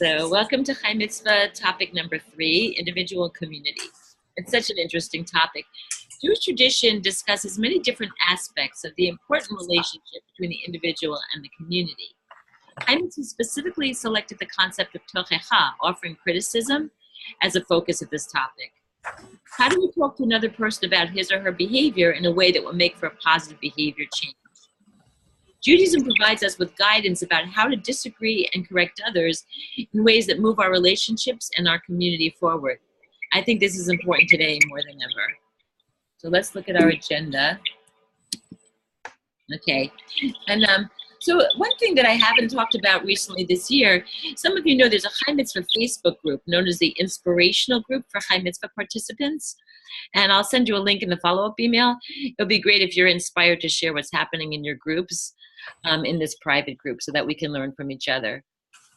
So welcome to Chai Mitzvah, topic number 3, individual and community. It's such an interesting topic. Jewish tradition discusses many different aspects of the important relationship between the individual and the community. Chai Mitzvah specifically selected the concept of Tochecha, offering criticism, as a focus of this topic. How do we talk to another person about his or her behavior in a way that will make for a positive behavior change? Judaism provides us with guidance about how to disagree and correct others in ways that move our relationships and our community forward. I think this is important today more than ever. So let's look at our agenda. Okay, and so one thing that I haven't talked about recently this year, some of you know there's a Chai Mitzvah Facebook group known as the Inspirational Group for Chai Mitzvah participants. And I'll send you a link in the follow-up email. It'll be great if you're inspired to share what's happening in your groups, in this private group, so that we can learn from each other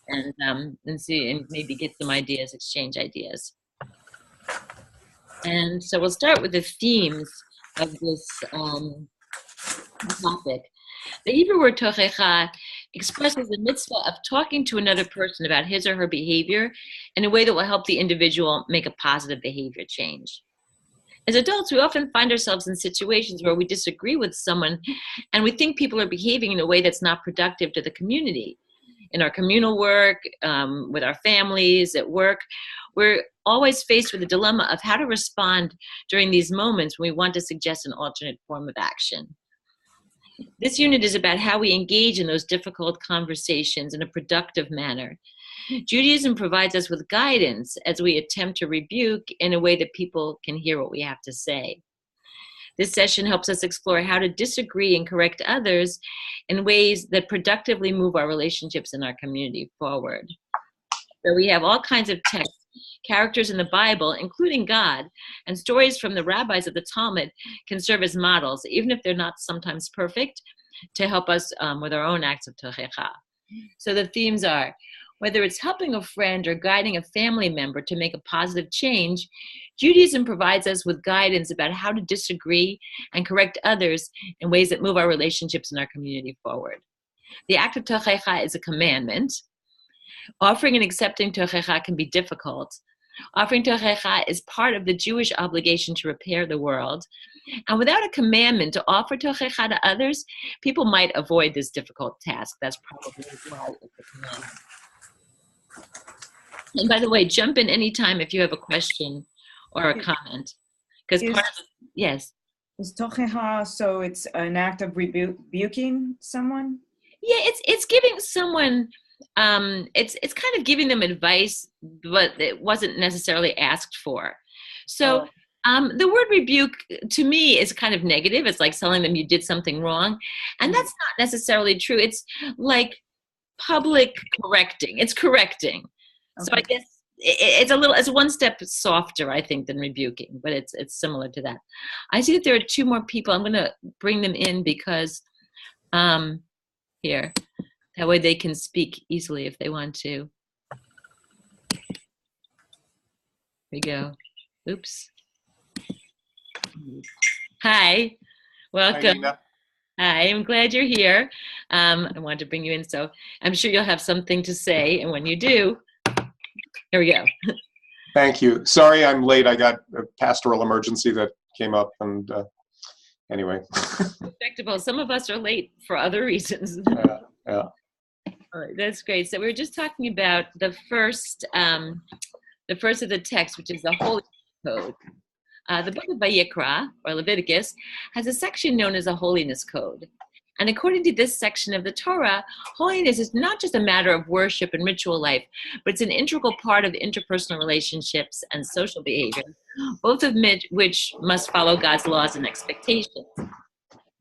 and see and maybe get some ideas, exchange ideas. And so we'll start with the themes of this topic. The Hebrew word Tochecha expresses the mitzvah of talking to another person about his or her behavior in a way that will help the individual make a positive behavior change. As adults, we often find ourselves in situations where we disagree with someone and we think people are behaving in a way that's not productive to the community. In our communal work, with our families, at work, we're always faced with the dilemma of how to respond during these moments when we want to suggest an alternate form of action. This unit is about how we engage in those difficult conversations in a productive manner. Judaism provides us with guidance as we attempt to rebuke in a way that people can hear what we have to say. This session helps us explore how to disagree and correct others in ways that productively move our relationships and our community forward. So we have all kinds of texts, characters in the Bible, including God, and stories from the rabbis of the Talmud can serve as models, even if they're not sometimes perfect, to help us with our own acts of Tochecha. So the themes are, whether it's helping a friend or guiding a family member to make a positive change, Judaism provides us with guidance about how to disagree and correct others in ways that move our relationships and our community forward. The act of Tochecha is a commandment. Offering and accepting Tochecha can be difficult. Offering Tochecha is part of the Jewish obligation to repair the world. And without a commandment to offer Tochecha to others, people might avoid this difficult task. That's probably why it's a commandment. And by the way, jump in anytime if you have a question or a comment. Because part of it, yes. Is Tochecha, so it's an act of rebuking someone? Yeah, it's giving someone, it's kind of giving them advice, but it wasn't necessarily asked for. So the word rebuke to me is kind of negative. It's like telling them you did something wrong. And that's not necessarily true. It's like public correcting. It's correcting. Okay. So I guess it's one step softer, I think, than rebuking, but it's similar to that. I see that there are 2 more people. I'm going to bring them in because here, that way they can speak easily if they want to. Here we go. Oops. Hi, welcome. Hi, I'm glad you're here. I wanted to bring you in, so I'm sure you'll have something to say, and when you do, here we go. Thank you. Sorry I'm late. I got a pastoral emergency that came up, and anyway. Respectable. Some of us are late for other reasons. Yeah. All right, that's great. So we were just talking about the first of the text, which is the Holiness Code. The book of Vayikra, or Leviticus, has a section known as the Holiness Code. And according to this section of the Torah, holiness is not just a matter of worship and ritual life, but it's an integral part of interpersonal relationships and social behavior, both of which must follow God's laws and expectations.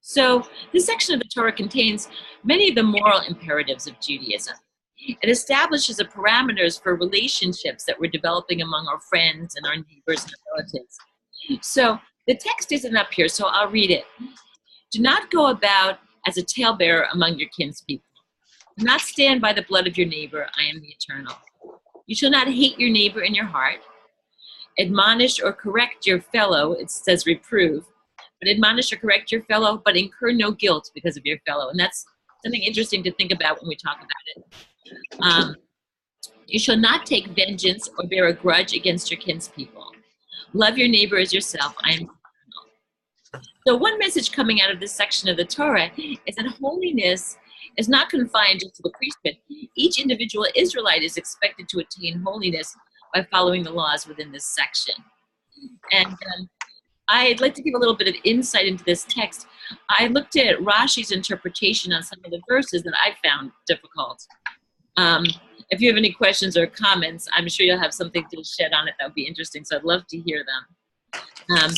So this section of the Torah contains many of the moral imperatives of Judaism. It establishes the parameters for relationships that we're developing among our friends and our neighbors and our relatives. So the text isn't up here, so I'll read it. Do not go about as a talebearer among your kinspeople. Do not stand by the blood of your neighbor. I am the Eternal. You shall not hate your neighbor in your heart. Admonish or correct your fellow. It says reprove. But admonish or correct your fellow, but incur no guilt because of your fellow. And that's something interesting to think about when we talk about it. You shall not take vengeance or bear a grudge against your kinspeople. Love your neighbor as yourself. I am eternal. So one message coming out of this section of the Torah is that holiness is not confined just to the priesthood. Each individual Israelite is expected to attain holiness by following the laws within this section. And I'd like to give a little bit of insight into this text. I looked at Rashi's interpretation on some of the verses that I found difficult. If you have any questions or comments, I'm sure you'll have something to shed on it that would be interesting, so I'd love to hear them.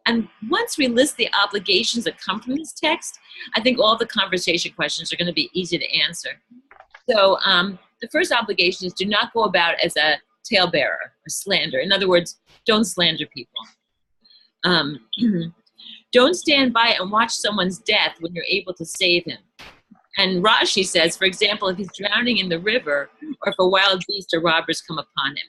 And once we list the obligations that come from this text, I think all the conversation questions are going to be easy to answer. So the first obligation is do not go about as a talebearer or slander. In other words, don't slander people. Don't stand by and watch someone's death when you're able to save him. And Rashi says, for example, if he's drowning in the river or if a wild beast or robbers come upon him.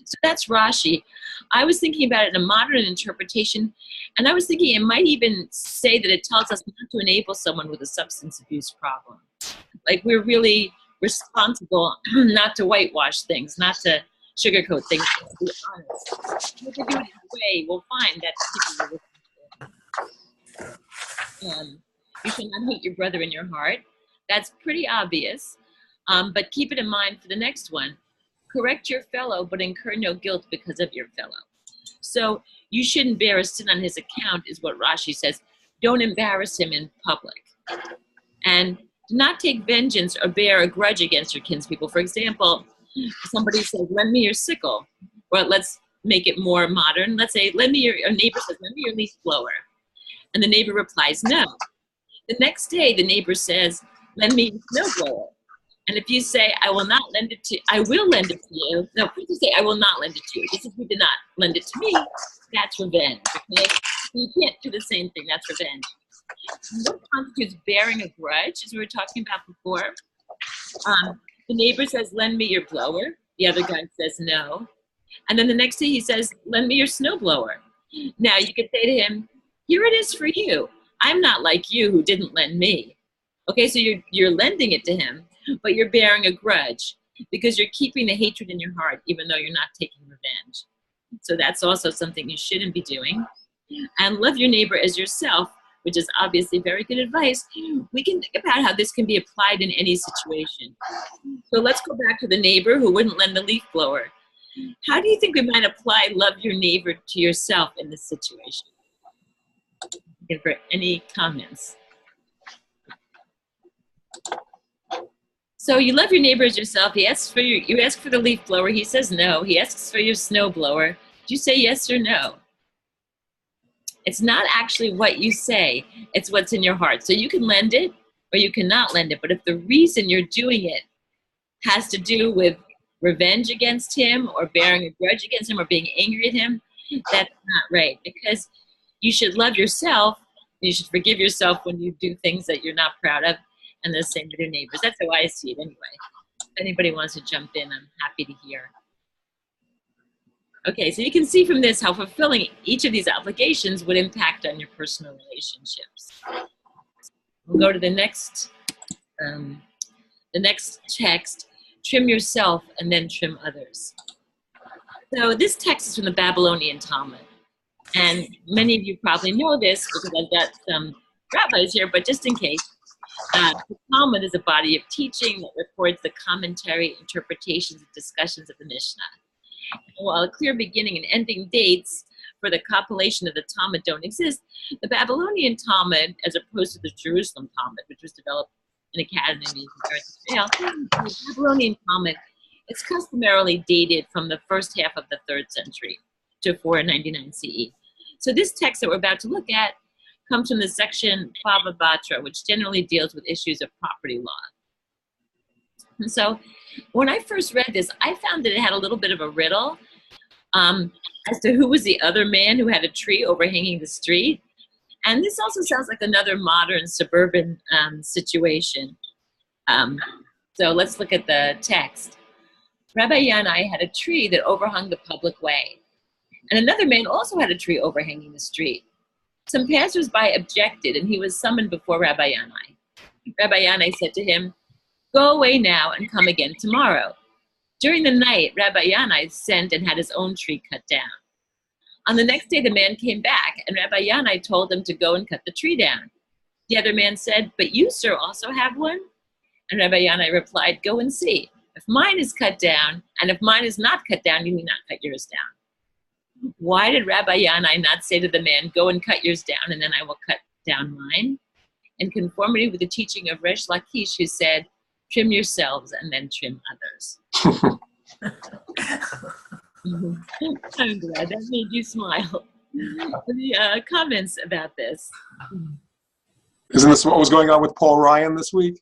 So that's Rashi. I was thinking about it in a modern interpretation, and I was thinking it might even say that it tells us not to enable someone with a substance abuse problem. Like we're really responsible not to whitewash things, not to sugarcoat things, to be honest. If we do it in a way, we'll find that people are you shall not hate your brother in your heart. That's pretty obvious, but keep it in mind for the next one. Correct your fellow, but incur no guilt because of your fellow. So you shouldn't bear a sin on his account, is what Rashi says. Don't embarrass him in public. And do not take vengeance or bear a grudge against your kinspeople. For example, somebody says, lend me your sickle. Or let's make it more modern. Let's say, a neighbor says, lend me your leaf blower. And the neighbor replies, no. The next day, the neighbor says, lend me your snowblower. And if you say, I will lend it to you. No, please you say, I will not lend it to you. This is you did not lend it to me. That's revenge, okay? You can't do the same thing. That's revenge. What constitutes bearing a grudge, as we were talking about before? The neighbor says, lend me your blower. The other guy says, no. And then the next day he says, lend me your snowblower. Now you could say to him, here it is for you. I'm not like you who didn't lend me. Okay, so you're lending it to him, but you're bearing a grudge because you're keeping the hatred in your heart, even though you're not taking revenge. So that's also something you shouldn't be doing. And love your neighbor as yourself, which is obviously very good advice. We can think about how this can be applied in any situation. So let's go back to the neighbor who wouldn't lend the leaf blower. How do you think we might apply love your neighbor to yourself in this situation? Looking for any comments? So you love your neighbor as yourself. You ask for the leaf blower. He says no. He asks for your snow blower. Do you say yes or no? It's not actually what you say. It's what's in your heart. So you can lend it or you cannot lend it. But if the reason you're doing it has to do with revenge against him or bearing a grudge against him or being angry at him, that's not right. Because you should love yourself. You should forgive yourself when you do things that you're not proud of. And the same with your neighbors. That's how I see it anyway. If anybody wants to jump in, I'm happy to hear. Okay, so you can see from this how fulfilling each of these obligations would impact on your personal relationships. We'll go to the next text, trim yourself and then trim others. So this text is from the Babylonian Talmud. And many of you probably know this because I've got some rabbis here, but just in case. The Talmud is a body of teaching that records the commentary, interpretations, and discussions of the Mishnah. And while a clear beginning and ending dates for the compilation of the Talmud don't exist, the Babylonian Talmud, as opposed to the Jerusalem Talmud, which was developed in academies in Israel, the Babylonian Talmud is customarily dated from the first half of the 3rd century to 499 CE. So this text that we're about to look at comes from the section Bava Batra, which generally deals with issues of property law. And so when I first read this, I found that it had a little bit of a riddle as to who was the other man who had a tree overhanging the street. And this also sounds like another modern suburban situation. So let's look at the text. Rabbi Yanai had a tree that overhung the public way. And another man also had a tree overhanging the street. Some passers-by objected, and he was summoned before Rabbi Yanai. Rabbi Yanai said to him, go away now and come again tomorrow. During the night, Rabbi Yanai sent and had his own tree cut down. On the next day, the man came back, and Rabbi Yanai told him to go and cut the tree down. The other man said, "But you, sir, also have one?" And Rabbi Yanai replied, "Go and see. If mine is cut down, and if mine is not cut down, you need not cut yours down." Why did Rabbi Yanai not say to the man, "Go and cut yours down, and then I will cut down mine"? In conformity with the teaching of Resh Lakish, who said, "Trim yourselves and then trim others." I'm glad that made you smile. The comments about this. Isn't this what was going on with Paul Ryan this week?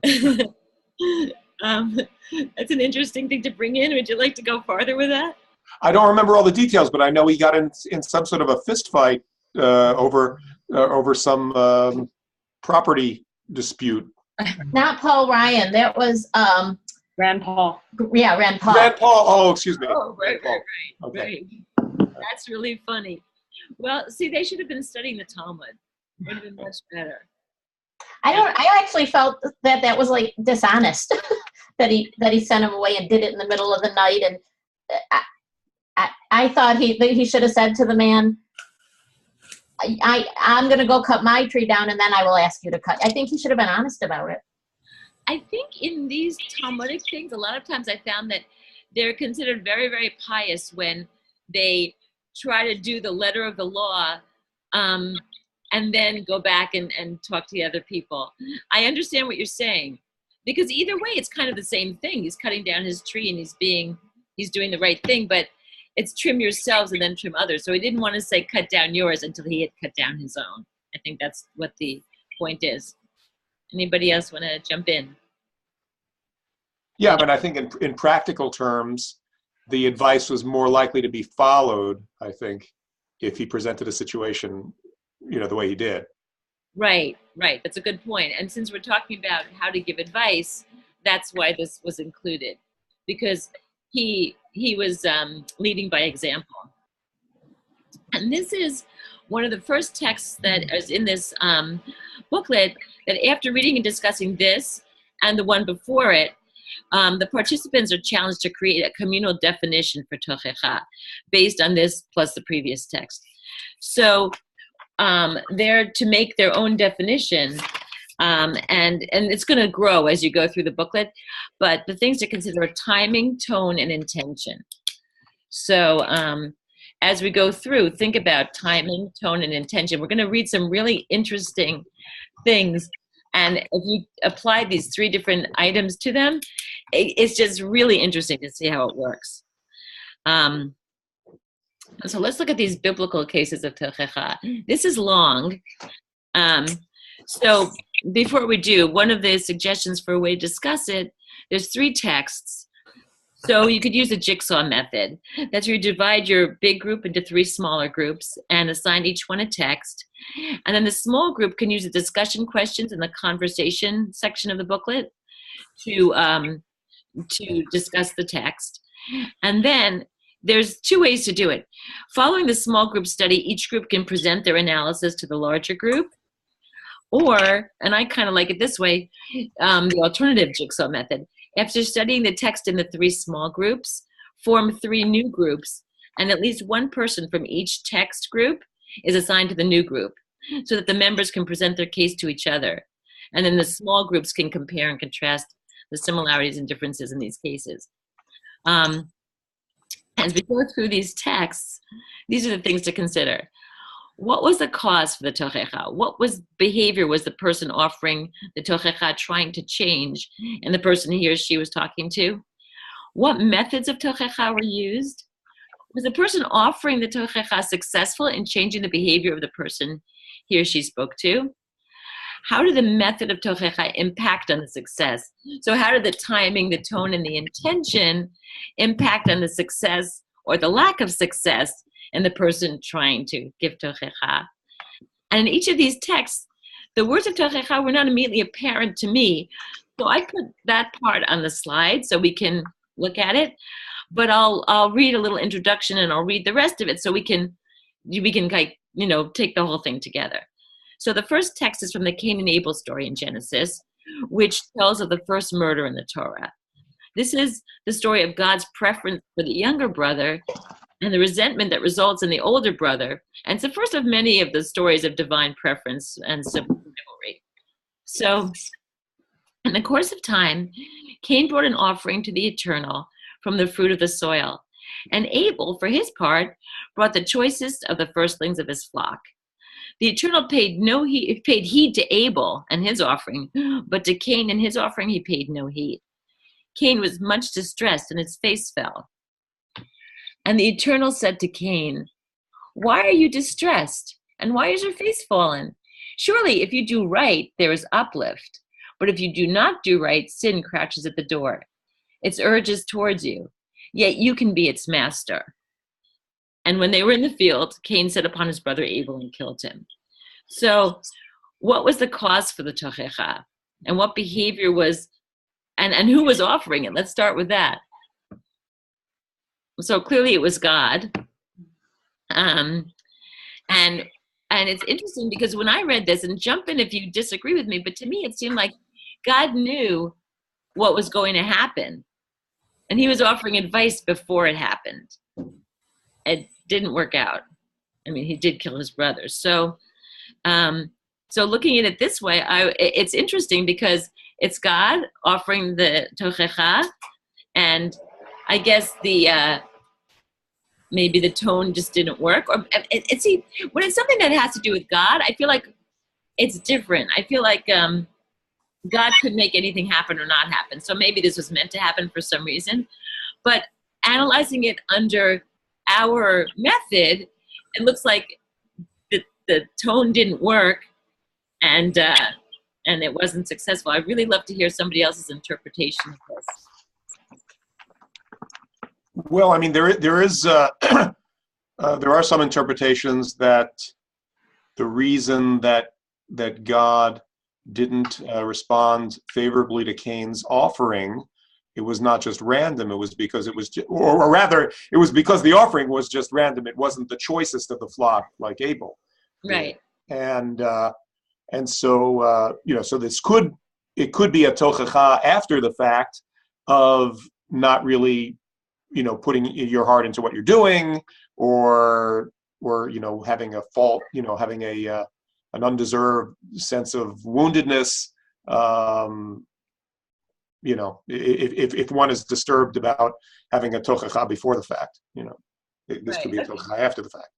That's an interesting thing to bring in. Would you like to go farther with that? I don't remember all the details, but I know he got in some sort of a fist fight over some property dispute. Not Paul Ryan. That was Rand Paul. yeah, Rand Paul. Rand Paul. Oh, excuse me. Oh, right. Okay. That's really funny. Well, see, they should have been studying the Talmud. It would have been much better. I actually felt that was like dishonest that he sent him away and did it in the middle of the night. And I thought he should have said to the man, I'm going to go cut my tree down and then I will ask you to cut. I think he should have been honest about it. I think in these Talmudic things, a lot of times I found that they're considered very, very pious when they try to do the letter of the law and then go back and talk to the other people. I understand what you're saying, because either way, it's kind of the same thing. He's cutting down his tree and he's doing the right thing, but it's trim yourselves and then trim others. So he didn't want to say cut down yours until he had cut down his own. I think that's what the point is. Anybody else want to jump in? Yeah, but I think in practical terms, the advice was more likely to be followed, I think, if he presented a situation, the way he did. Right. That's a good point. And since we're talking about how to give advice, that's why this was included, because he was leading by example. And this is one of the first texts that is in this booklet, that after reading and discussing this and the one before it, the participants are challenged to create a communal definition for Tochecha based on this plus the previous text. So they're to make their own definition, and it's going to grow as you go through the booklet, but the things to consider are timing, tone, and intention. So as we go through, think about timing, tone, and intention. We're going to read some really interesting things, and if you apply these three different items to them, it's just really interesting to see how it works. So let's look at these biblical cases of Tochecha. This is long. So before we do, one of the suggestions for a way to discuss it, there's three texts. So you could use a jigsaw method. That's where you divide your big group into three smaller groups and assign each one a text. And then the small group can use the discussion questions in the conversation section of the booklet to discuss the text. And then there's two ways to do it. Following the small group study, each group can present their analysis to the larger group. Or, and I kind of like it this way, the alternative jigsaw method. After studying the text in the three small groups, form three new groups, and at least one person from each text group is assigned to the new group, so that the members can present their case to each other. And then the small groups can compare and contrast the similarities and differences in these cases. As we go through these texts, these are the things to consider. What was the cause for the Tochecha? What behavior was the person offering the Tochecha trying to change in the person he or she was talking to? What methods of Tochecha were used? Was the person offering the Tochecha successful in changing the behavior of the person he or she spoke to? How did the method of Tochecha impact on the success? So how did the timing, the tone, and the intention impact on the success or the lack of success and the person trying to give Tochecha? And in each of these texts, the words of Tochecha were not immediately apparent to me. So I put that part on the slide so we can look at it. But I'll read a little introduction and I'll read the rest of it so we can take the whole thing together. So the first text is from the Cain and Abel story in Genesis, which tells of the first murder in the Torah. This is the story of God's preference for the younger brother and the resentment that results in the older brother. And it's the first of many of the stories of divine preference and civil rivalry. So, in the course of time, Cain brought an offering to the Eternal from the fruit of the soil. And Abel, for his part, brought the choicest of the firstlings of his flock. The Eternal paid heed to Abel and his offering, but to Cain and his offering he paid no heed. Cain was much distressed, and his face fell. And the Eternal said to Cain, "Why are you distressed? And why is your face fallen? Surely if you do right, there is uplift. But if you do not do right, sin crouches at the door. Its urges towards you, yet you can be its master." And when they were in the field, Cain set upon his brother Abel and killed him. So what was the cause for the Tochecha? And what behavior was, and who was offering it? Let's start with that. So clearly it was God. And it's interesting because when I read this, and jump in if you disagree with me, but to me it seemed like God knew what was going to happen. And he was offering advice before it happened. It didn't work out. I mean, he did kill his brother. So looking at it this way, it's interesting because it's God offering the Tochecha, and I guess maybe the tone just didn't work. Or see, when it's something that has to do with God, I feel like it's different. I feel like God could make anything happen or not happen. So maybe this was meant to happen for some reason. But analyzing it under our method, it looks like the tone didn't work, and it wasn't successful. I'd really love to hear somebody else's interpretation of this. Well, I mean, there are some interpretations that the reason that God didn't respond favorably to Cain's offering, it was not just random. It was because it was, or rather, it was because the offering was just random. It wasn't the choicest of the flock like Abel. Right. And so so it could be a tochecha after the fact of not really, putting your heart into what you're doing, or having a fault, having an undeserved sense of woundedness. If one is disturbed about having a tochecha before the fact, this could be a tochecha after the fact.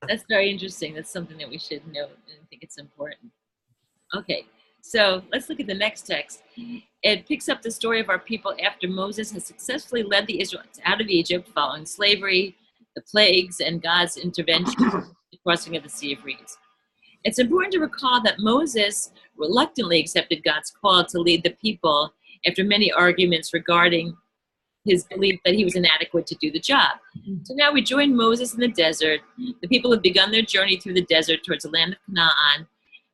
That's very interesting. That's something that we should know, and I think it's important. Okay, so let's look at the next text. It picks up the story of our people after Moses has successfully led the Israelites out of Egypt following slavery, the plagues, and God's intervention, the crossing of the Sea of Reeds. It's important to recall that Moses reluctantly accepted God's call to lead the people after many arguments regarding his belief that he was inadequate to do the job. So now we join Moses in the desert. The people have begun their journey through the desert towards the land of Canaan.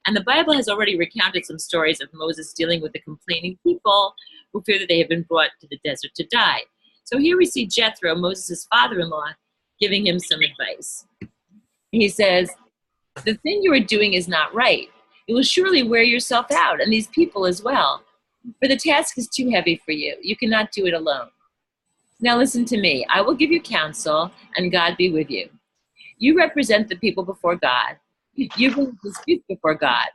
And the Bible has already recounted some stories of Moses dealing with the complaining people who fear that they have been brought to the desert to die. So here we see Jethro, Moses' father-in-law, giving him some advice. He says, "The thing you are doing is not right. You will surely wear yourself out, and these people as well. For the task is too heavy for you. You cannot do it alone. Now listen to me. I will give you counsel, and God be with you. You represent the people before God. You bring disputes before God,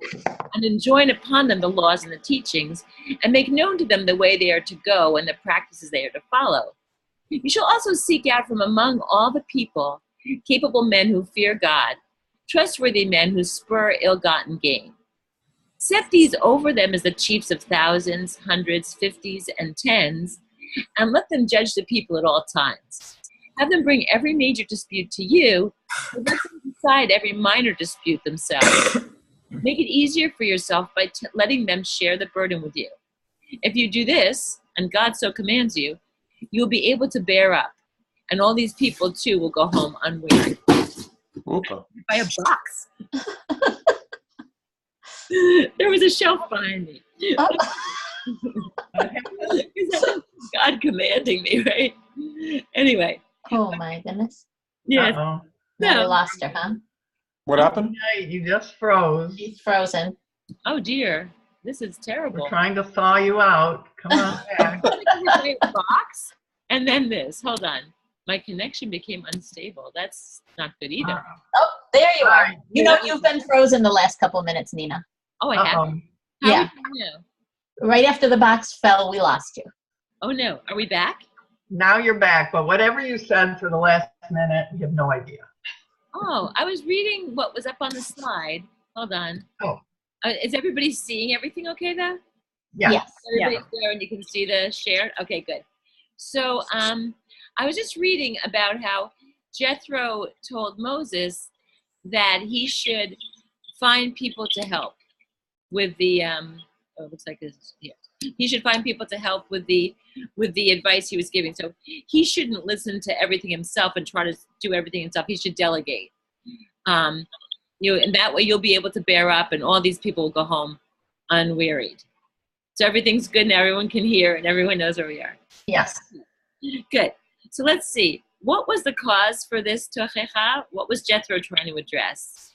and enjoin upon them the laws and the teachings, and make known to them the way they are to go and the practices they are to follow. You shall also seek out from among all the people capable men who fear God, trustworthy men who spur ill-gotten gain. Set these over them as the chiefs of thousands, hundreds, fifties, and tens, and let them judge the people at all times. Have them bring every major dispute to you, but let them decide every minor dispute themselves. Make it easier for yourself by letting them share the burden with you. If you do this, and God so commands you, you will be able to bear up, and all these people too will go home unwearied." Okay. By a box. There was a shelf behind me. God commanding me, right? Anyway. Oh my goodness. Yes. Uh-oh. Now we No. lost her, huh? What happened? Yeah, you just froze. She's frozen. Oh dear. This is terrible. We're trying to thaw you out. Come on back. Box, and then this. Hold on. My connection became unstable. That's not good either. Oh, there you are. Right. You know, you've been frozen the last couple of minutes, Nina. Oh, I have. Uh-oh. How Yeah. are we doing now? Right after the box fell, we lost you. Oh no. Are we back? Now you're back, but whatever you said for the last minute, we have no idea. Oh, I was reading what was up on the slide. Hold on. Oh. Is everybody seeing everything okay though? Yeah. Yes. Everybody's there and you can see the share? Okay, good. So I was just reading about how Jethro told Moses that he should find people to help with the it looks like this here. He should find people to help with the advice he was giving. So he shouldn't listen to everything himself and try to do everything himself. He should delegate. And that way you'll be able to bear up and all these people will go home unwearied. So everything's good now. Everyone can hear and everyone knows where we are. Yes. Good. So let's see. What was the cause for this Tochecha? What was Jethro trying to address?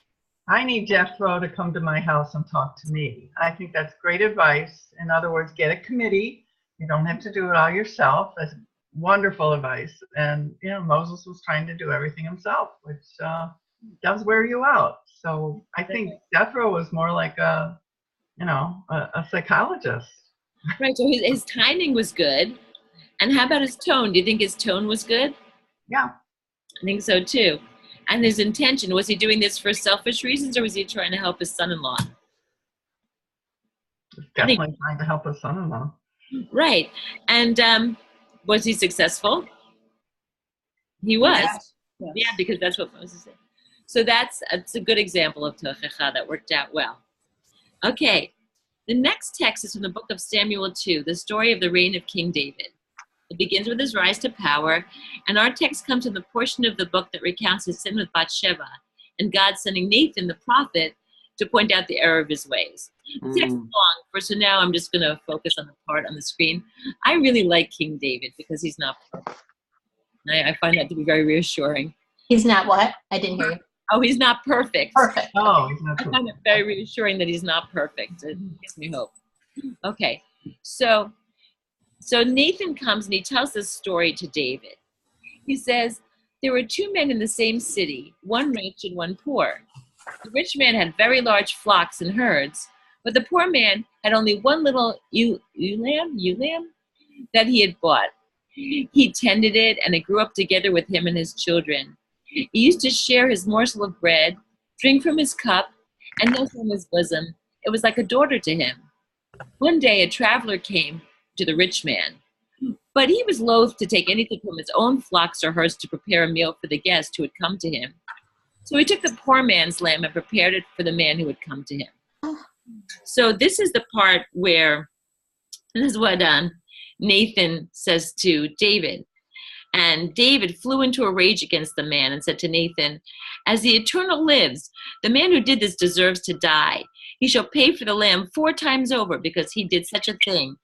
I need Jethro to come to my house and talk to me. I think that's great advice. In other words, get a committee. You don't have to do it all yourself. That's wonderful advice. And, Moses was trying to do everything himself, which does wear you out. So I think Jethro was more like a psychologist. Right. So his timing was good. And how about his tone? Do you think his tone was good? Yeah. I think so too. And his intention, was he doing this for selfish reasons or was he trying to help his son-in-law? Definitely trying to help his son-in-law. Right. And was he successful? He was. Yes. Yeah, because that's what Moses said. So that's a good example of Tochecha that worked out well. Okay. The next text is from the book of Samuel 2, the story of the reign of King David. It begins with his rise to power, and our text comes in the portion of the book that recounts his sin with Bathsheba, and God sending Nathan the prophet to point out the error of his ways. The text is long, so now I'm just going to focus on the part on the screen. I really like King David because he's not perfect. I find that to be very reassuring. He's not what? I didn't hear you. Oh, he's not perfect. Perfect. Oh, he's not I find it very reassuring that he's not perfect. It gives me hope. Okay, so Nathan comes and he tells this story to David. He says, there were two men in the same city, one rich and one poor. The rich man had very large flocks and herds, but the poor man had only one little ewe lamb that he had bought. He tended it, and it grew up together with him and his children. He used to share his morsel of bread, drink from his cup, and nestle in his bosom. It was like a daughter to him. One day a traveler came to the rich man, but he was loath to take anything from his own flocks or herds to prepare a meal for the guest who had come to him. So he took the poor man's lamb and prepared it for the man who had come to him. So this is the part where, this is what Nathan says to David. And David flew into a rage against the man and said to Nathan, as the Eternal lives, the man who did this deserves to die. He shall pay for the lamb 4 times over because he did such a thing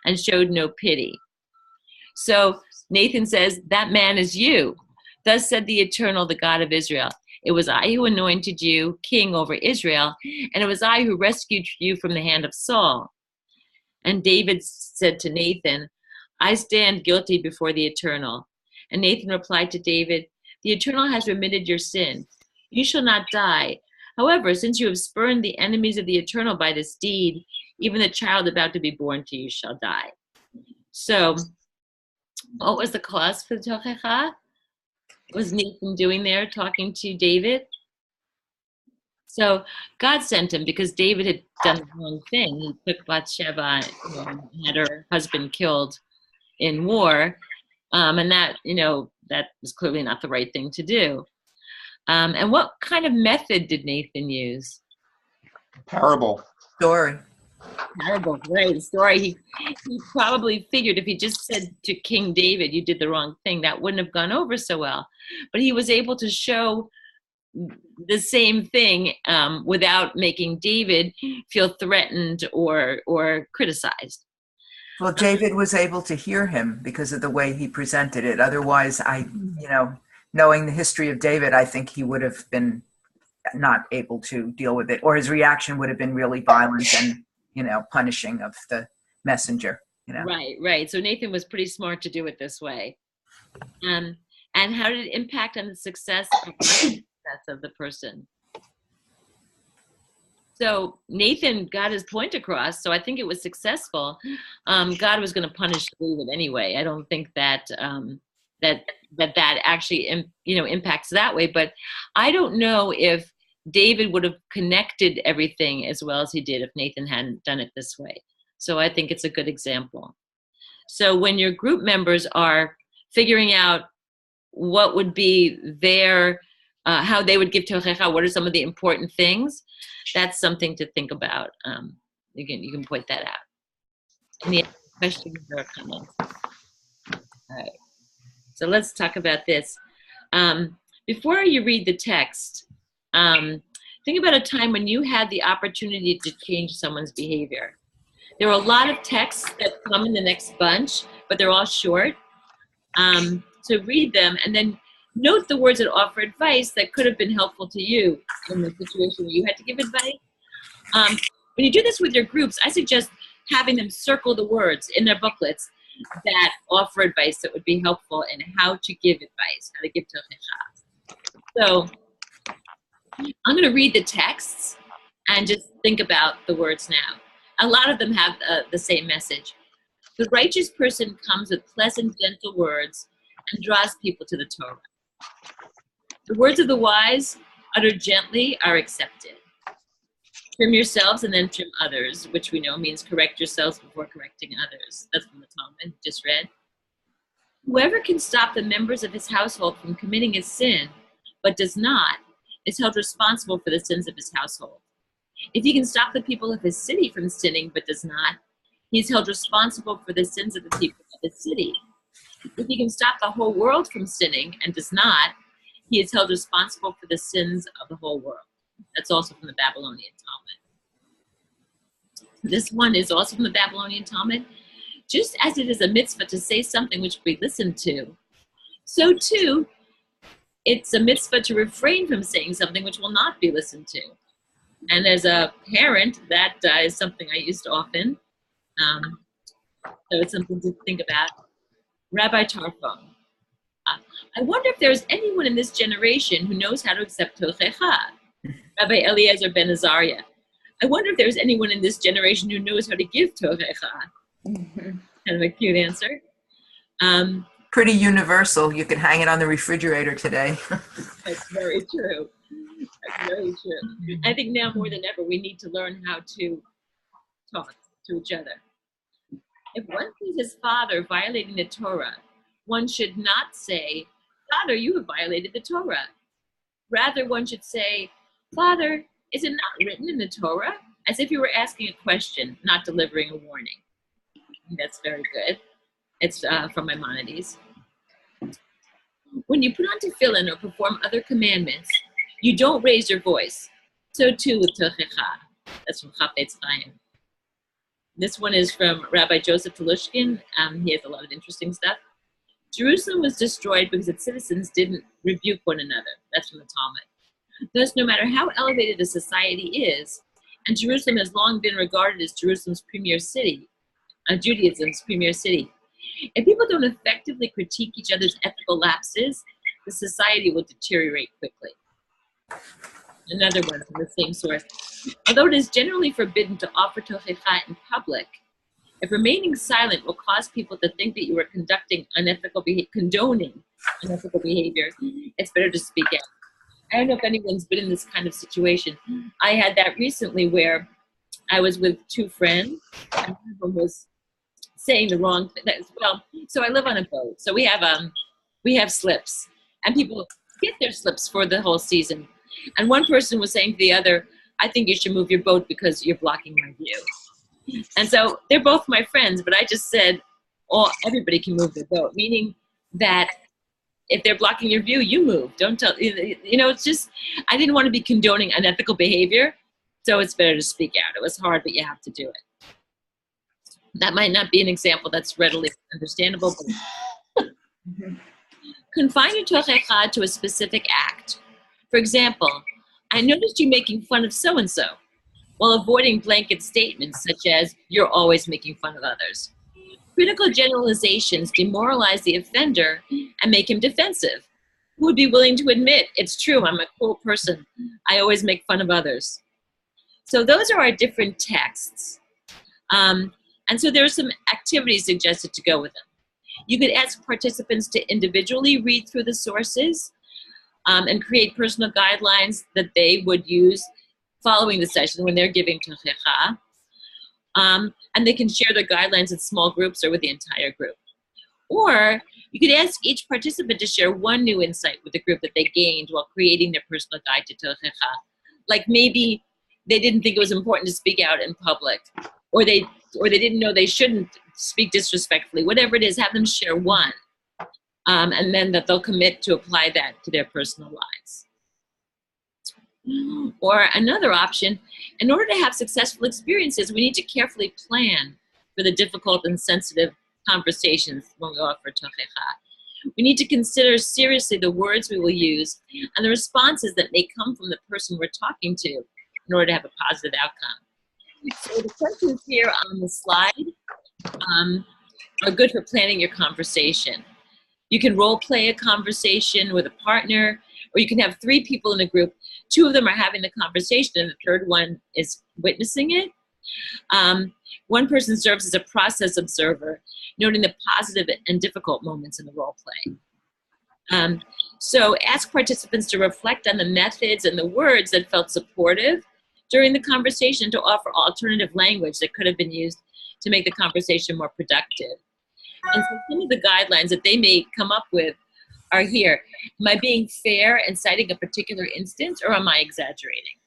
and showed no pity. So Nathan says, that man is you. Thus said the Eternal, the God of Israel. It was I who anointed you king over Israel, and it was I who rescued you from the hand of Saul. And David said to Nathan, I stand guilty before the Eternal. And Nathan replied to David, the Eternal has remitted your sin. You shall not die. However, since you have spurned the enemies of the Eternal by this deed, even the child about to be born to you shall die. So, what was the cause for the Tochecha? What was Nathan doing there talking to David? So, God sent him because David had done the wrong thing. He took Bathsheba and had her husband killed in war. And that was clearly not the right thing to do. And what kind of method did Nathan use? Parable. Story. Parable, great story. He probably figured if he just said to King David, you did the wrong thing, that wouldn't have gone over so well. But he was able to show the same thing without making David feel threatened or criticized. Well, David was able to hear him because of the way he presented it. Otherwise, knowing the history of David, I think he would have been not able to deal with it, or his reaction would have been really violent and, punishing of the messenger. Right. So Nathan was pretty smart to do it this way. And how did it impact on the success of the person? So Nathan got his point across, so I think it was successful. God was going to punish David anyway. I don't think that that actually impacts that way. But I don't know if David would have connected everything as well as he did if Nathan hadn't done it this way. So I think it's a good example. So when your group members are figuring out what would be their, how they would give Tochecha, what are some of the important things, that's something to think about. You can point that out. Any questions or comments? All right. So let's talk about this. Before you read the text, think about a time when you had the opportunity to change someone's behavior. There are a lot of texts that come in the next bunch, but they're all short. So read them and then note the words that offer advice that could have been helpful to you in the situation where you had to give advice. When you do this with your groups, I suggest having them circle the words in their booklets that offer advice that would be helpful in how to give advice, how to give Tochecha. So I'm going to read the texts and just think about the words now. A lot of them have the same message. The righteous person comes with pleasant, gentle words and draws people to the Torah. The words of the wise, uttered gently, are accepted. Trim yourselves and then trim others, which we know means correct yourselves before correcting others. That's from the Talmud, just read. Whoever can stop the members of his household from committing a sin, but does not, is held responsible for the sins of his household. If he can stop the people of his city from sinning, but does not, he is held responsible for the sins of the people of his city. If he can stop the whole world from sinning and does not, he is held responsible for the sins of the whole world. That's also from the Babylonian Talmud. This one is also from the Babylonian Talmud. Just as it is a mitzvah to say something which we listen to, so too, it's a mitzvah to refrain from saying something which will not be listened to. And as a parent, that is something I used often. So it's something to think about. Rabbi Tarfon. I wonder if there's anyone in this generation who knows how to accept Tochecha. Rabbi Eliezer ben Azariah. I wonder if there's anyone in this generation who knows how to give Tochecha. Kind of a cute answer. Pretty universal. You can hang it on the refrigerator today. That's very true. That's very true. I think now more than ever, we need to learn how to talk to each other. If one sees his father violating the Torah, one should not say, Father, you have violated the Torah. Rather, one should say, Father, is it not written in the Torah? As if you were asking a question, not delivering a warning. That's very good. It's from Maimonides. When you put on tefillin or perform other commandments, you don't raise your voice. So too with Tochecha. That's from Chafetz Chaim. This one is from Rabbi Joseph Telushkin. He has a lot of interesting stuff. Jerusalem was destroyed because its citizens didn't rebuke one another. That's from the Talmud. Thus, no matter how elevated a society is, and Jerusalem has long been regarded as Jerusalem's premier city, Judaism's premier city, if people don't effectively critique each other's ethical lapses, the society will deteriorate quickly. Another one from the same source. Although it is generally forbidden to offer Tochecha in public, if remaining silent will cause people to think that you are condoning unethical behavior, it's better to speak out. I don't know if anyone's been in this kind of situation. I had that recently where I was with two friends, and one of them was saying the wrong thing. Well, so I live on a boat, so we have slips, and people get their slips for the whole season. And one person was saying to the other, I think you should move your boat because you're blocking my view. And so they're both my friends, but I just said, oh, everybody can move their boat, meaning that if they're blocking your view, you move. Don't tell, it's just, I didn't want to be condoning unethical behavior, so it's better to speak out. It was hard, but you have to do it. That might not be an example that's readily understandable, but confine your Tochecha to a specific act. For example, I noticed you making fun of so-and-so. while avoiding blanket statements such as, "You're always making fun of others." Critical generalizations demoralize the offender and make him defensive. Who would be willing to admit, "It's true, I'm a cruel person. I always make fun of others"? So those are our different texts. And so there are some activities suggested to go with them. You could ask participants to individually read through the sources and create personal guidelines that they would use following the session when they're giving Tochecha. And they can share their guidelines in small groups or with the entire group. Or you could ask each participant to share one new insight with the group that they gained while creating their personal guide to Tochecha. Like maybe they didn't think it was important to speak out in public, or they didn't know they shouldn't speak disrespectfully. Whatever it is, have them share one, and then that they'll commit to apply that to their personal lives. Or another option, in order to have successful experiences, we need to carefully plan for the difficult and sensitive conversations when we offer Tochecha. We need to consider seriously the words we will use and the responses that may come from the person we're talking to in order to have a positive outcome. So the questions here on the slide are good for planning your conversation. You can role play a conversation with a partner, or you can have 3 people in a group. 2 of them are having the conversation and the third one is witnessing it. One person serves as a process observer, noting the positive and difficult moments in the role play. So ask participants to reflect on the methods and the words that felt supportive during the conversation, to offer alternative language that could have been used to make the conversation more productive. And so some of the guidelines that they may come up with are here. Am I being fair and citing a particular instance, or am I exaggerating?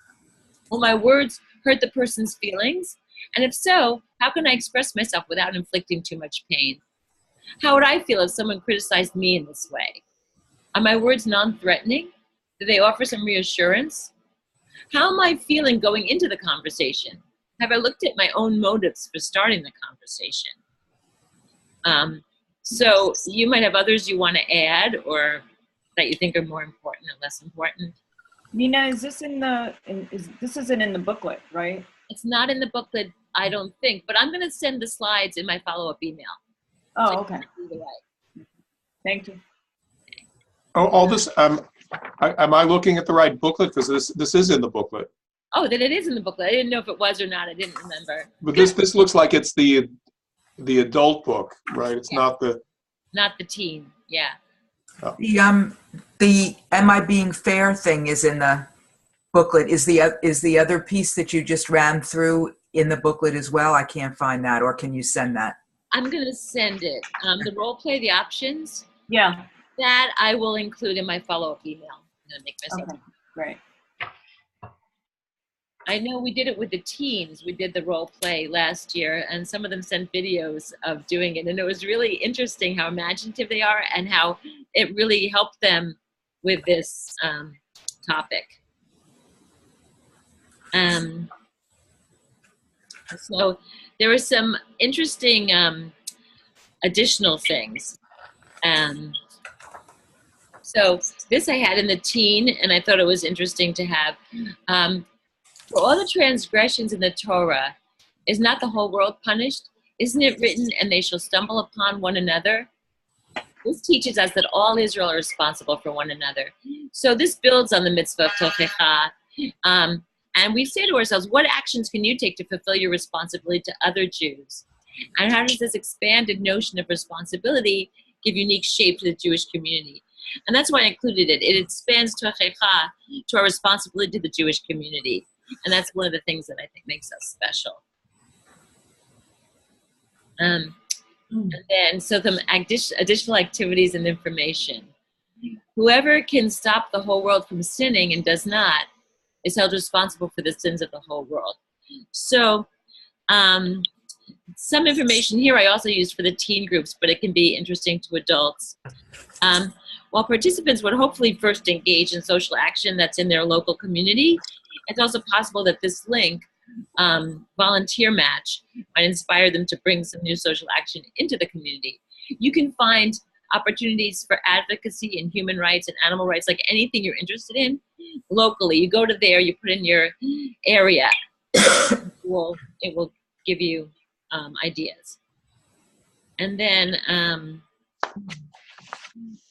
Will my words hurt the person's feelings? And if so, how can I express myself without inflicting too much pain? How would I feel if someone criticized me in this way? Are my words non-threatening? Do they offer some reassurance? How am I feeling going into the conversation? Have I looked at my own motives for starting the conversation? So you might have others you want to add, or that you think are more important or less important. Nina, is this this isn't in the booklet, right? It's not in the booklet, I don't think, but I'm going to send the slides in my follow-up email. Oh, okay. Either way. Thank you. Oh, all this, am I looking at the right booklet? Because this is in the booklet. Oh, then it is in the booklet. I didn't know if it was or not. I didn't remember. But this looks like it's the adult book, right? It's not the teen. Yeah. Oh. The "Am I being fair" thing is in the booklet. Is the other piece that you just ran through in the booklet as well? I can't find that, or can you send that? I'm going to send it. The role play, the options. Yeah. That I will include in my follow-up email. I'm going to make myself. Okay. Great. I know we did it with the teens. We did the role play last year, and some of them sent videos of doing it. And it was really interesting how imaginative they are and how it really helped them with this topic. So there were some interesting additional things. So this I had in the teen, and I thought it was interesting to have. For all the transgressions in the Torah, is not the whole world punished? Isn't it written, and they shall stumble upon one another? This teaches us that all Israel are responsible for one another. So this builds on the mitzvah of Tochecha. And we say to ourselves, what actions can you take to fulfill your responsibility to other Jews? And how does this expanded notion of responsibility give unique shape to the Jewish community? And that's why I included it. It expands Tochecha to our responsibility to the Jewish community. And that's one of the things that I think makes us special. And then, so some additional activities and information. Whoever can stop the whole world from sinning and does not is held responsible for the sins of the whole world. So some information here I also used for the teen groups, but it can be interesting to adults. While participants would hopefully first engage in social action that's in their local community, it's also possible that this link, volunteer match, might inspire them to bring some new social action into the community. You can find opportunities for advocacy in human rights and animal rights, like anything you're interested in locally. You go to there, you put in your area, it will give you ideas. And then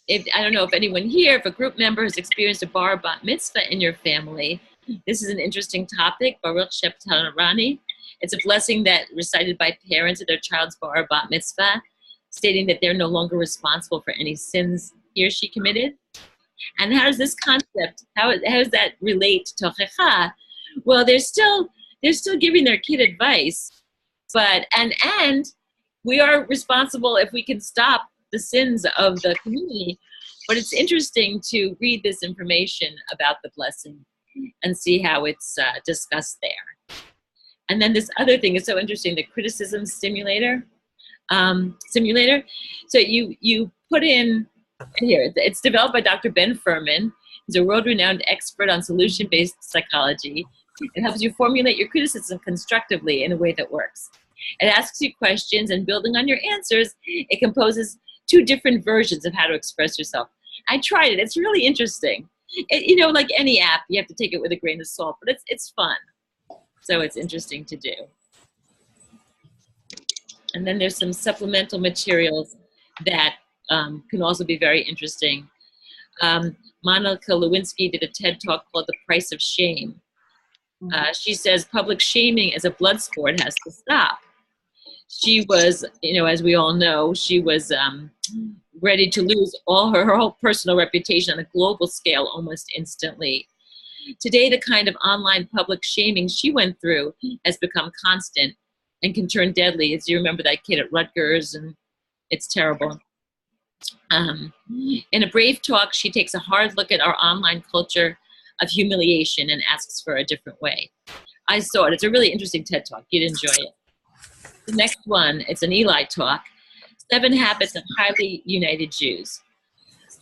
if I don't know if anyone here, if a group member has experienced a bar or bat mitzvah in your family, this is an interesting topic. Baruch Sheptan Rani. It's a blessing that recited by parents at their child's bar or bat mitzvah, stating that they're no longer responsible for any sins he or she committed. And how does this concept, how does that relate to Tochecha? Well, they're still giving their kid advice, but and we are responsible if we can stop the sins of the community. But it's interesting to read this information about the blessing and see how it's discussed there. And then this other thing is so interesting, the criticism simulator. So you put in here, it's developed by Dr. Ben Furman. He's a world-renowned expert on solution-based psychology. It helps you formulate your criticism constructively in a way that works. It asks you questions, and building on your answers, it composes 2 different versions of how to express yourself. I tried it. It's really interesting. Like any app, you have to take it with a grain of salt, but it's fun. So it's interesting to do. And then there's some supplemental materials that can also be very interesting. Monica Lewinsky did a TED Talk called The Price of Shame. She says public shaming as a blood sport has to stop. She was, as we all know, she was ready to lose all her whole personal reputation on a global scale almost instantly. Today, the kind of online public shaming she went through has become constant and can turn deadly. As you remember that kid at Rutgers, and it's terrible. In a brave talk, she takes a hard look at our online culture of humiliation and asks for a different way. I saw it. It's a really interesting TED Talk. You'd enjoy it. The next one, it's an Eli talk, 7 Habits of Highly United Jews.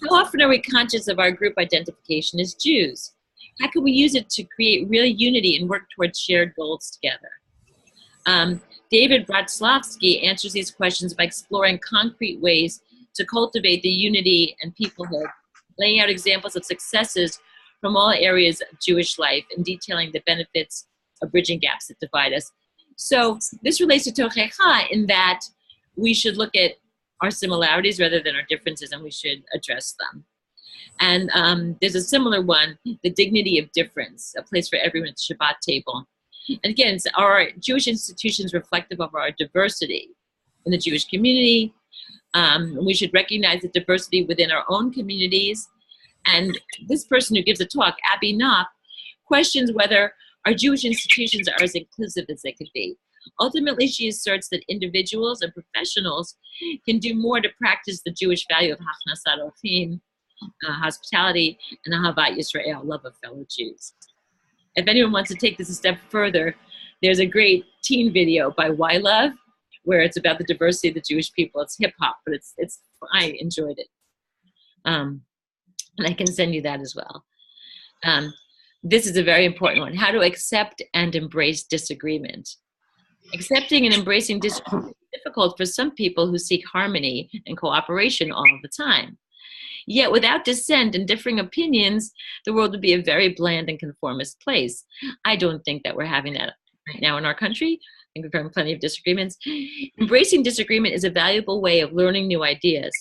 How often are we conscious of our group identification as Jews? How can we use it to create real unity and work towards shared goals together? David Bratslavsky answers these questions by exploring concrete ways to cultivate the unity and peoplehood, laying out examples of successes from all areas of Jewish life and detailing the benefits of bridging gaps that divide us. So this relates to Tochecha in that we should look at our similarities rather than our differences, and we should address them. And there's a similar one, the dignity of difference, a place for everyone at the Shabbat table. And again, it's our Jewish institutions reflective of our diversity in the Jewish community. We should recognize the diversity within our own communities. And this person who gives a talk, Abby Knopf, questions whether our Jewish institutions are as inclusive as they could be. Ultimately, she asserts that individuals and professionals can do more to practice the Jewish value of Hachnasat Orchim, hospitality, and Ahavat Yisrael, love of fellow Jews. If anyone wants to take this a step further, there's a great teen video by Y Love where it's about the diversity of the Jewish people. It's hip hop, but it's I enjoyed it. And I can send you that as well. This is a very important one. How to accept and embrace disagreement. Accepting and embracing disagreement is difficult for some people who seek harmony and cooperation all the time. Yet without dissent and differing opinions, the world would be a very bland and conformist place. I don't think that we're having that right now in our country. I think we're having plenty of disagreements. Embracing disagreement is a valuable way of learning new ideas,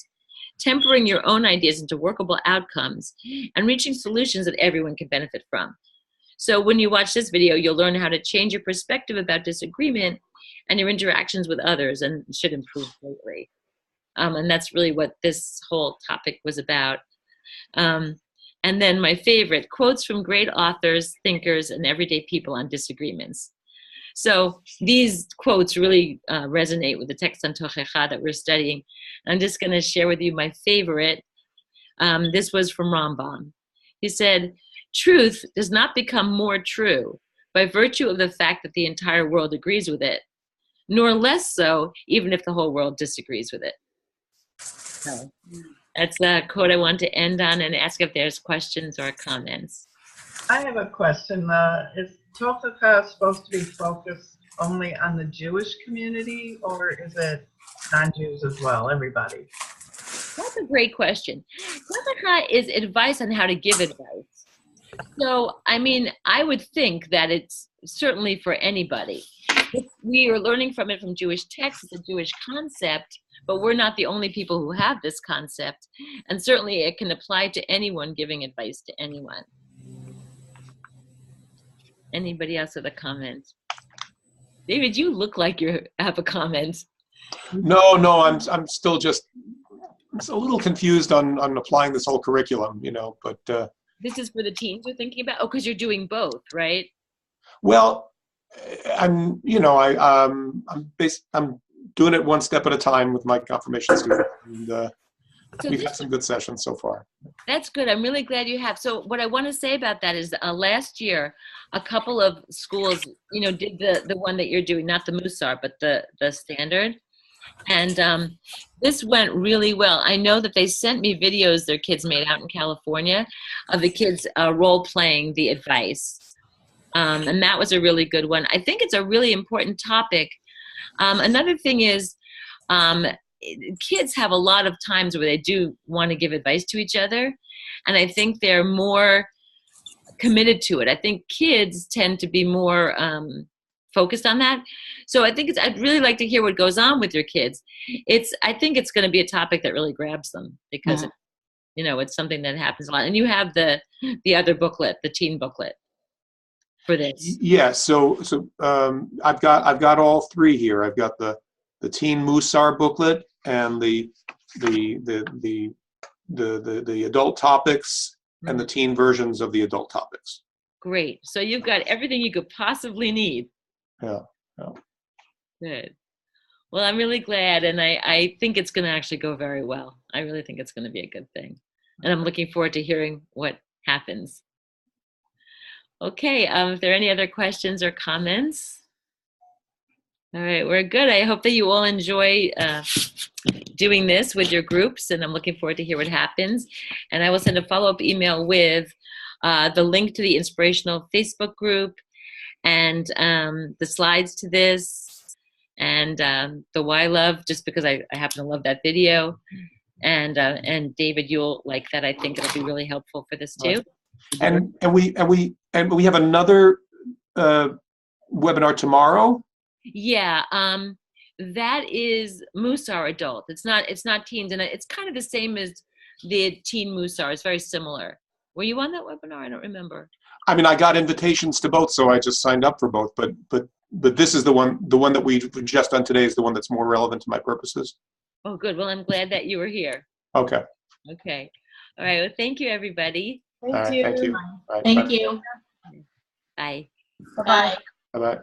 tempering your own ideas into workable outcomes, and reaching solutions that everyone can benefit from. So when you watch this video, you'll learn how to change your perspective about disagreement and your interactions with others, and it should improve greatly. And that's really what this whole topic was about. And then my favorite, quotes from great authors, thinkers, and everyday people on disagreements. So these quotes really resonate with the text on Tochecha that we're studying. I'm just going to share with you my favorite. This was from Rambam. He said, "Truth does not become more true by virtue of the fact that the entire world agrees with it, nor less so even if the whole world disagrees with it." So that's a quote I want to end on and ask if there's questions or comments. I have a question. Is Tochecha supposed to be focused only on the Jewish community, or is it non-Jews as well, everybody? That's a great question. Tochecha is advice on how to give advice. So, I mean, I would think that it's certainly for anybody. We are learning from it from Jewish texts. It's a Jewish concept, but we're not the only people who have this concept. And certainly it can apply to anyone giving advice to anyone. Anybody else with a comment? David, you look like you have a comment. No, I'm still just a little confused on applying this whole curriculum, but This is for the teens you're thinking about? Oh, because you're doing both, right? well, I'm doing it one step at a time with my confirmation student, and we've had some good sessions so far. That's good. I'm really glad you have. So what I want to say about that is last year, a couple of schools, did the one that you're doing, not the Musar, but the standard. And this went really well. I know that they sent me videos their kids made out in California of the kids role-playing the advice. And that was a really good one. I think it's a really important topic. Another thing is kids have a lot of times where they do want to give advice to each other. And I think they're more committed to it. I think kids tend to be more focused on that. So I think I'd really like to hear what goes on with your kids. I think it's going to be a topic that really grabs them because, it's something that happens a lot. And you have the other booklet, the teen booklet for this. Yeah. So I've got all three here. I've got the Teen Musar booklet and the adult topics and the teen versions of the adult topics. Great. So you've got everything you could possibly need. Yeah. Good. Well, I'm really glad, and I think it's going to actually go very well. I really think it's going to be a good thing. And I'm looking forward to hearing what happens. Okay, if there are any other questions or comments? All right, we're good. I hope that you all enjoy doing this with your groups, and I'm looking forward to hear what happens. And I will send a follow-up email with the link to the inspirational Facebook group and the slides to this and the Why Love, just because I happen to love that video. And David, you'll like that. I think it'll be really helpful for this too. And we have another webinar tomorrow. Yeah, that is Musar adult. It's not teens, and it's kind of the same as the teen Musar. It's very similar. Were you on that webinar? I don't remember. I mean, I got invitations to both, so I just signed up for both. But this is the one that we've just done today is the one that's more relevant to my purposes. Oh, good. Well, I'm glad that you were here. Okay. Okay. All right. Well, thank you, everybody. Thank you. Thank you. Bye. Bye. Bye-bye. Bye.